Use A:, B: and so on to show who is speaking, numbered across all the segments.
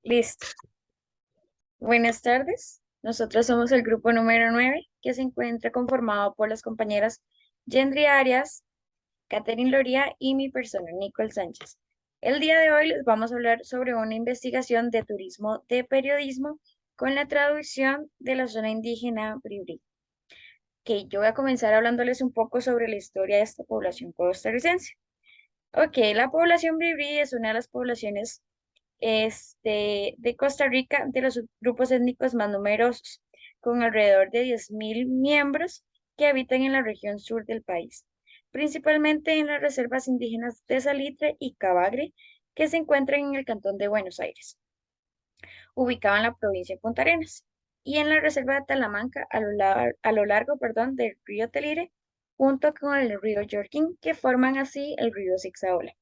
A: Listo. Buenas tardes. Nosotros somos el grupo número 9, que se encuentra conformado por las compañeras Yendri Arias, Catherine Loría y mi persona, Nicole Sánchez. El día de hoy les vamos a hablar sobre una investigación de turismo de periodismo con la traducción de la zona indígena Bribri. Que yo voy a comenzar hablándoles un poco sobre la historia de esta población costarricense. Ok, la población Bribri es una de las poblaciones de Costa Rica, de los grupos étnicos más numerosos, con alrededor de 10.000 miembros que habitan en la región sur del país, principalmente en las reservas indígenas de Salitre y Cabagre, que se encuentran en el cantón de Buenos Aires, ubicado en la provincia de Punta Arenas, y en la reserva de Talamanca a lo largo, perdón, del río Telire, junto con el río Yorquín, que forman así el río Zixaola.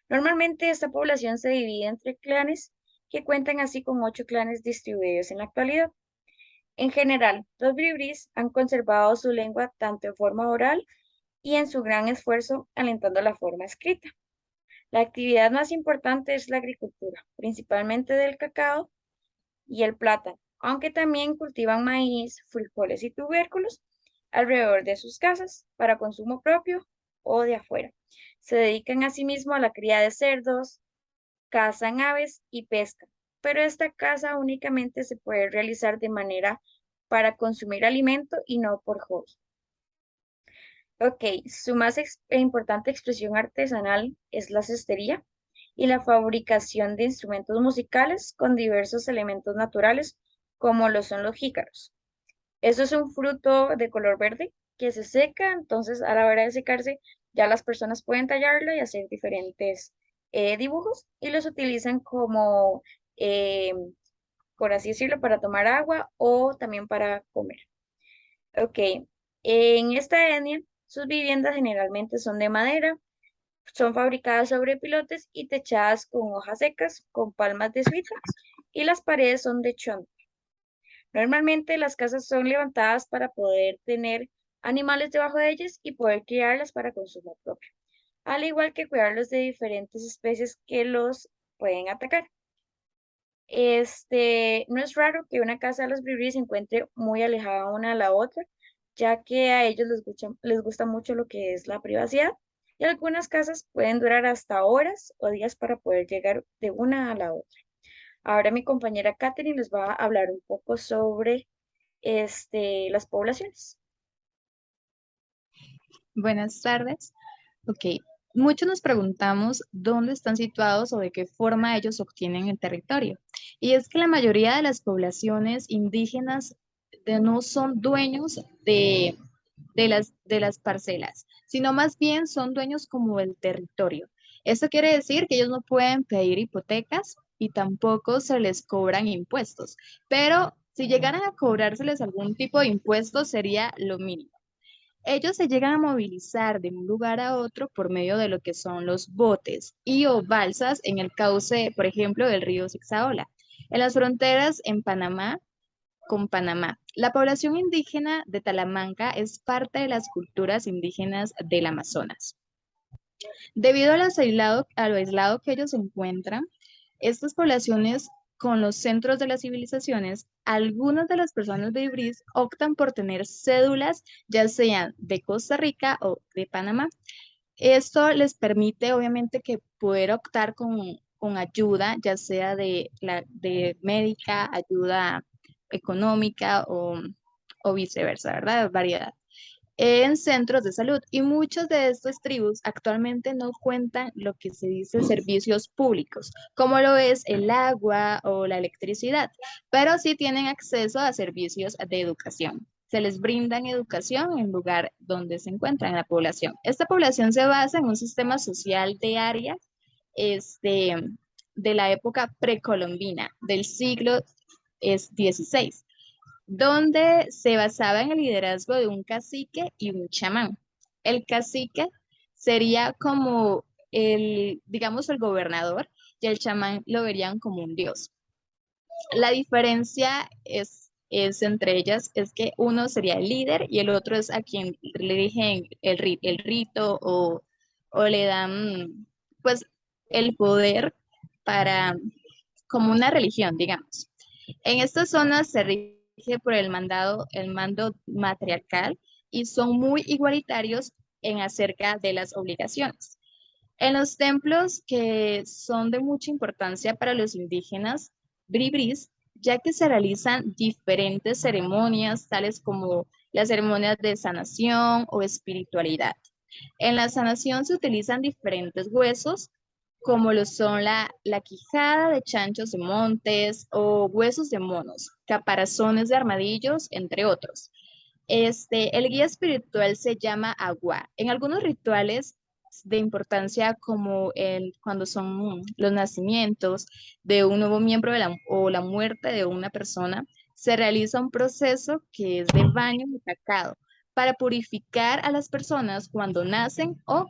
A: Normalmente esta población se divide entre clanes que cuentan así con 8 clanes distribuidos en la actualidad. En general, los bribris han conservado su lengua tanto en forma oral y en su gran esfuerzo alentando la forma escrita. La actividad más importante es la agricultura, principalmente del cacao y el plátano, aunque también cultivan maíz, frijoles y tubérculos alrededor de sus casas para consumo propio o de afuera. Se dedican asimismo a la cría de cerdos, cazan aves y pescan, pero esta caza únicamente se puede realizar de manera para consumir alimento y no por hobby. Ok, su más importante expresión artesanal es la cestería y la fabricación de instrumentos musicales con diversos elementos naturales, como lo son los jícaros. Eso es un fruto de color verde que se seca, entonces a la hora de secarse ya las personas pueden tallarlo y hacer diferentes dibujos y los utilizan como, eh, por así decirlo, para tomar agua o también para comer. Ok, en esta etnia sus viviendas generalmente son de madera, son fabricadas sobre pilotes y techadas con hojas secas, con palmas de suita y las paredes son de chón. Normalmente las casas son levantadas para poder tener animales debajo de ellas y poder criarlas para consumo propio, al igual que cuidarlos de diferentes especies que los pueden atacar. No es raro que una casa de los bribris se encuentre muy alejada una de la otra, ya que a ellos les gusta mucho lo que es la privacidad y algunas casas pueden durar hasta horas o días para poder llegar de una a la otra. Ahora mi compañera Katherine les va a hablar un poco sobre las poblaciones.
B: Buenas tardes. Ok, muchos nos preguntamos dónde están situados o de qué forma ellos obtienen el territorio. Y es que la mayoría de las poblaciones indígenas no son dueños de las parcelas, sino más bien son dueños como del territorio. Esto quiere decir que ellos no pueden pedir hipotecas y tampoco se les cobran impuestos, pero si llegaran a cobrárseles algún tipo de impuesto sería lo mínimo. Ellos se llegan a movilizar de un lugar a otro por medio de lo que son los botes y o balsas en el cauce, por ejemplo, del río Zixaola. En las fronteras en Panamá con Panamá. La población indígena de Talamanca es parte de las culturas indígenas del Amazonas. Debido a lo aislado que ellos se encuentran, estas poblaciones con los centros de las civilizaciones, algunas de las personas de Ibris optan por tener cédulas, ya sean de Costa Rica o de Panamá. Esto les permite, obviamente, que poder optar con ayuda, ya sea de médica, ayuda económica o viceversa, ¿verdad? Variedad en centros de salud y muchos de estos tribus actualmente no cuentan lo que se dice servicios públicos, como lo es el agua o la electricidad, pero sí tienen acceso a servicios de educación. Se les brindan educación en lugar donde se encuentra en la población. Esta población se basa en un sistema social de áreas este, de la época precolombina, del siglo XVI, donde se basaba en el liderazgo de un cacique y un chamán. El cacique sería como digamos, el gobernador y el chamán lo verían como un dios. La diferencia es entre ellas, es que uno sería el líder y el otro es a quien le eligen el rito o le dan pues el poder para como una religión, digamos. En estas zonas se rige por el mando matriarcal y son muy igualitarios en acerca de las obligaciones. En los templos que son de mucha importancia para los indígenas bribris, ya que se realizan diferentes ceremonias, tales como las ceremonias de sanación o espiritualidad. En la sanación se utilizan diferentes huesos, como lo son la quijada de chanchos de montes o huesos de monos, caparazones de armadillos, entre otros. El guía espiritual se llama agua. En algunos rituales de importancia como cuando son los nacimientos de un nuevo miembro o la muerte de una persona, se realiza un proceso que es de baño de cacao para purificar a las personas cuando nacen o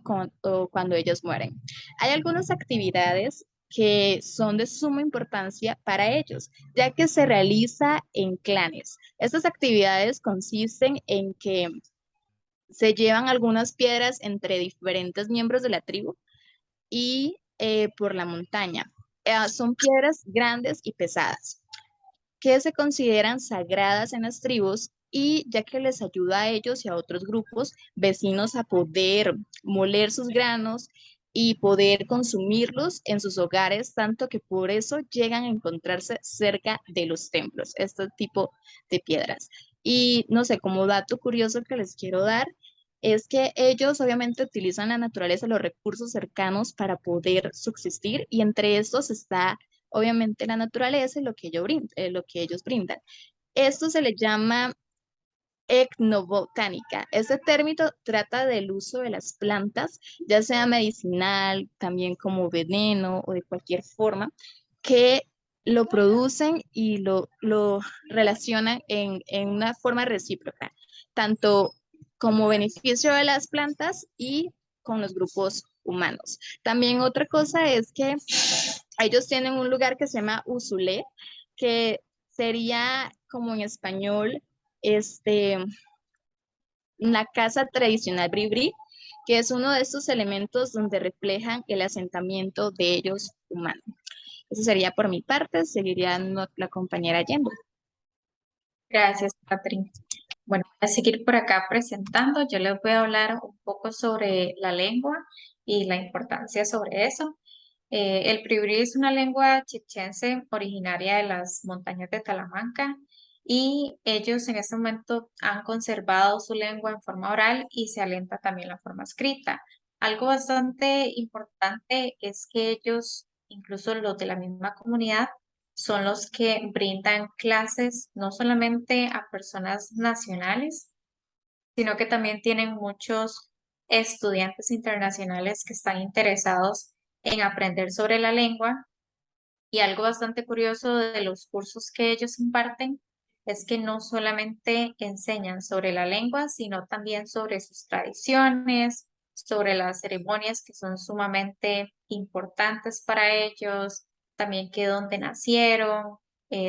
B: cuando ellos mueren. Hay algunas actividades que son de suma importancia para ellos, ya que se realiza en clanes. Estas actividades consisten en que se llevan algunas piedras entre diferentes miembros de la tribu y por la montaña. Son piedras grandes y pesadas que se consideran sagradas en las tribus y ya que les ayuda a ellos y a otros grupos vecinos a poder moler sus granos y poder consumirlos en sus hogares, tanto que por eso llegan a encontrarse cerca de los templos, este tipo de piedras. Y no sé, como dato curioso que les quiero dar, es que ellos obviamente utilizan la naturaleza, los recursos cercanos para poder subsistir y entre estos está obviamente la naturaleza y lo que ellos brindan. Esto se le llama etnobotánica. Este término trata del uso de las plantas, ya sea medicinal, también como veneno o de cualquier forma, que lo producen y lo relacionan en una forma recíproca, tanto como beneficio de las plantas y con los grupos humanos. También otra cosa es que ellos tienen un lugar que se llama Usulé, que sería como en español, este, la casa tradicional Bribri, que es uno de estos elementos donde reflejan el asentamiento de ellos humanos. Eso sería por mi parte, seguiría la compañera Yendo.
C: Gracias, Catherine. Bueno, voy a seguir por acá presentando. Yo les voy a hablar un poco sobre la lengua y la importancia sobre eso. El priuri es una lengua chichense originaria de las montañas de Talamanca y ellos en este momento han conservado su lengua en forma oral y se alenta también la forma escrita. Algo bastante importante es que ellos, incluso los de la misma comunidad, son los que brindan clases no solamente a personas nacionales, sino que también tienen muchos estudiantes internacionales que están interesados en aprender sobre la lengua. Y algo bastante curioso de los cursos que ellos imparten es que no solamente enseñan sobre la lengua, sino también sobre sus tradiciones, sobre las ceremonias que son sumamente importantes para ellos, también que dónde nacieron,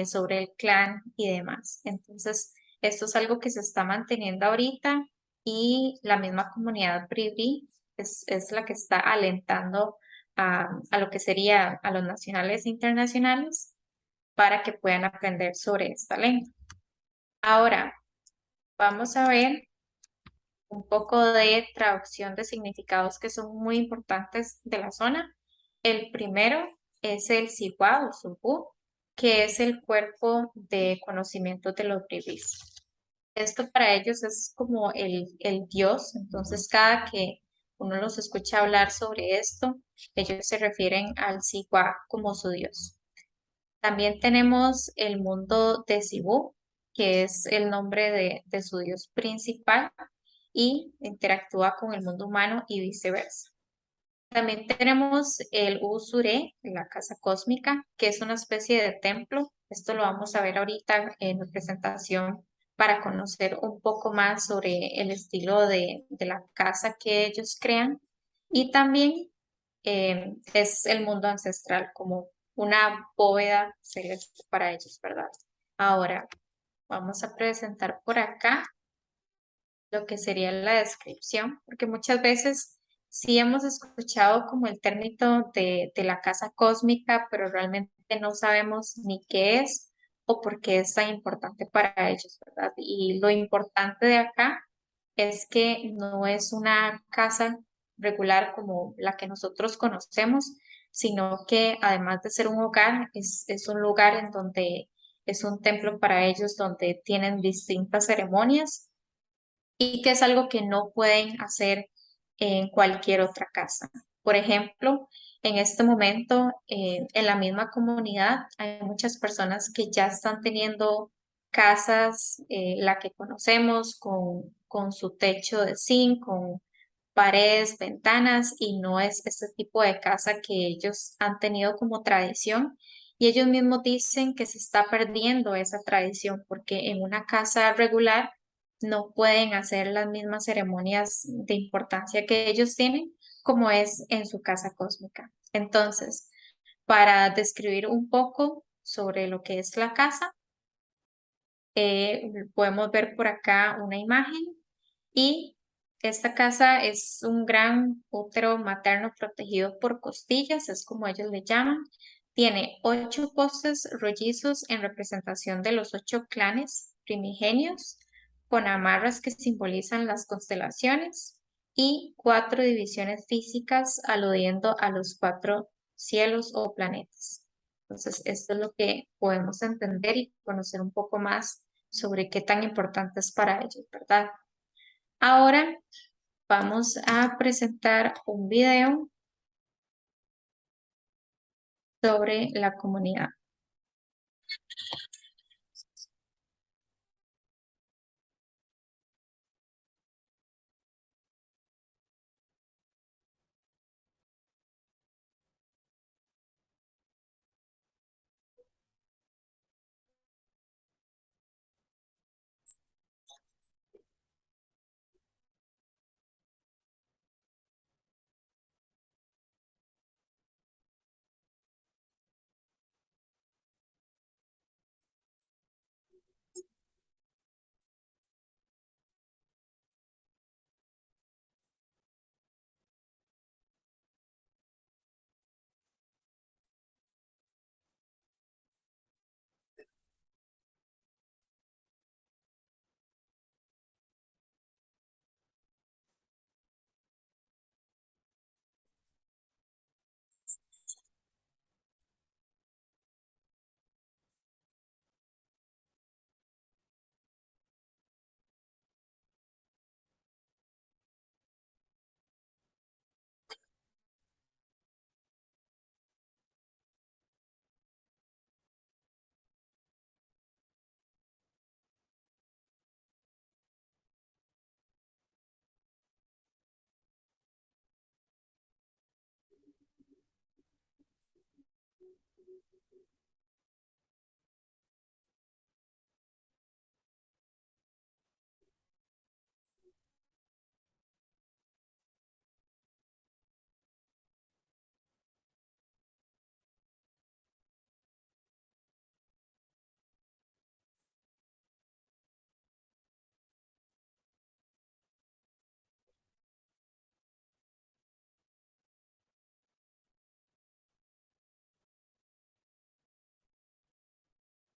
C: sobre el clan y demás. Entonces, esto es algo que se está manteniendo ahorita y la misma comunidad Bribri es la que está alentando a lo que sería a los nacionales e internacionales para que puedan aprender sobre esta lengua. Ahora, vamos a ver un poco de traducción de significados que son muy importantes de la zona. El primero es el Siwa o Subú, que es el cuerpo de conocimiento de los bribris. Esto para ellos es como el Dios, entonces cada que uno los escucha hablar sobre esto, ellos se refieren al Siwa como su Dios. También tenemos el mundo de Cibú, que es el nombre de su Dios principal y interactúa con el mundo humano y viceversa. También tenemos el Usure, la casa cósmica, que es una especie de templo. Esto lo vamos a ver ahorita en la presentación para conocer un poco más sobre el estilo de la casa que ellos crean. Y también es el mundo ancestral, como una bóveda celeste para ellos, ¿verdad? Ahora, vamos a presentar por acá lo que sería la descripción, porque muchas veces sí hemos escuchado como el término de la casa cósmica, pero realmente no sabemos ni qué es o por qué es tan importante para ellos, ¿verdad? Y lo importante de acá es que no es una casa regular como la que nosotros conocemos, sino que además de ser un hogar, es un lugar en donde es un templo para ellos, donde tienen distintas ceremonias y que es algo que no pueden hacer en cualquier otra casa. Por ejemplo, en este momento, en la misma comunidad, hay muchas personas que ya están teniendo casas, la que conocemos, con su techo de zinc, con paredes, ventanas, y no es este tipo de casa que ellos han tenido como tradición. Y ellos mismos dicen que se está perdiendo esa tradición porque en una casa regular no pueden hacer las mismas ceremonias de importancia que ellos tienen como es en su casa cósmica. Entonces, para describir un poco sobre lo que es la casa, podemos ver por acá una imagen y esta casa es un gran útero materno protegido por costillas, es como ellos le llaman. Tiene 8 postes rollizos en representación de los 8 clanes primigenios, con amarras que simbolizan las constelaciones y 4 divisiones físicas aludiendo a los 4 cielos o planetas. Entonces, esto es lo que podemos entender y conocer un poco más sobre qué tan importante es para ellos, ¿verdad? Ahora vamos a presentar un video sobre la comunidad.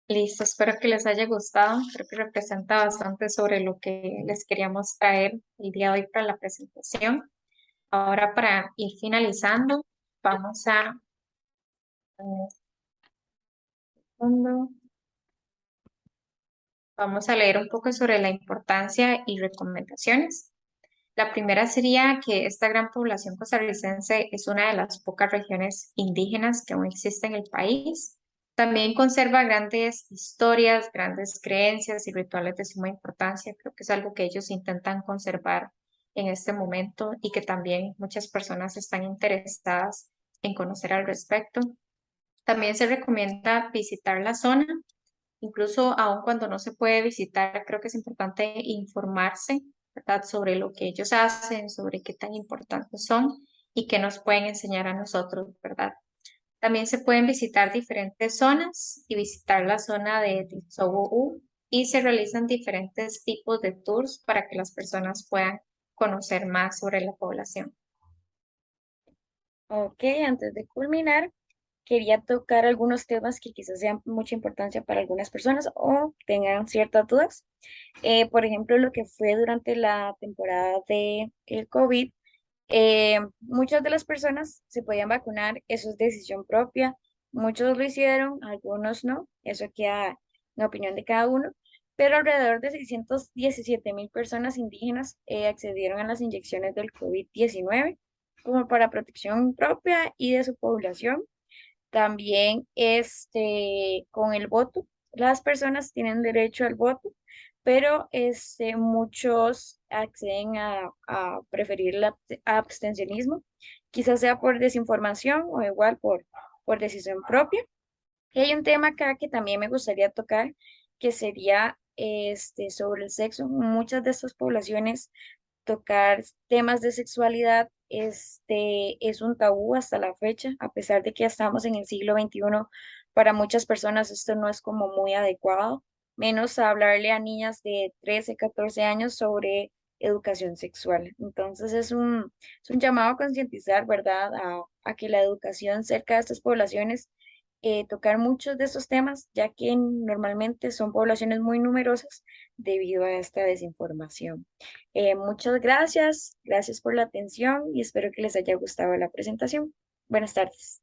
C: Listo, espero que les haya gustado. Creo que representa bastante sobre lo que les queríamos traer el día de hoy para la presentación. Ahora, para ir finalizando, vamos a, segundo, vamos a leer un poco sobre la importancia y recomendaciones. La primera sería que esta gran población costarricense es una de las pocas regiones indígenas que aún existe en el país. También conserva grandes historias, grandes creencias y rituales de suma importancia. Creo que es algo que ellos intentan conservar en este momento y que también muchas personas están interesadas en conocer al respecto. También se recomienda visitar la zona, incluso aun cuando no se puede visitar, creo que es importante informarse, ¿verdad? Sobre lo que ellos hacen, sobre qué tan importantes son y qué nos pueden enseñar a nosotros, ¿verdad? También se pueden visitar diferentes zonas y visitar la zona de Tzougou y se realizan diferentes tipos de tours para que las personas puedan conocer más sobre la población.
A: Ok, antes de culminar, quería tocar algunos temas que quizás sean mucha importancia para algunas personas o tengan ciertas dudas. Por ejemplo, lo que fue durante la temporada de el COVID, muchas de las personas se podían vacunar, eso es decisión propia. Muchos lo hicieron, algunos no, eso queda en opinión de cada uno, pero alrededor de 617.000 personas indígenas accedieron a las inyecciones del COVID-19 como para protección propia y de su población. También con el voto, las personas tienen derecho al voto, pero muchos acceden a preferir el abstencionismo, quizás sea por desinformación o igual por decisión propia. Y hay un tema acá que también me gustaría tocar, que sería sobre el sexo. Muchas de estas poblaciones tocar temas de sexualidad es un tabú hasta la fecha, a pesar de que ya estamos en el siglo XXI, para muchas personas esto no es como muy adecuado, menos hablarle a niñas de 13 14 años sobre educación sexual. Entonces es un llamado a concientizar, ¿verdad?, a que la educación cerca de estas poblaciones, tocar muchos de estos temas, ya que normalmente son poblaciones muy numerosas debido a esta desinformación. Muchas gracias, gracias por la atención y espero que les haya gustado la presentación. Buenas tardes.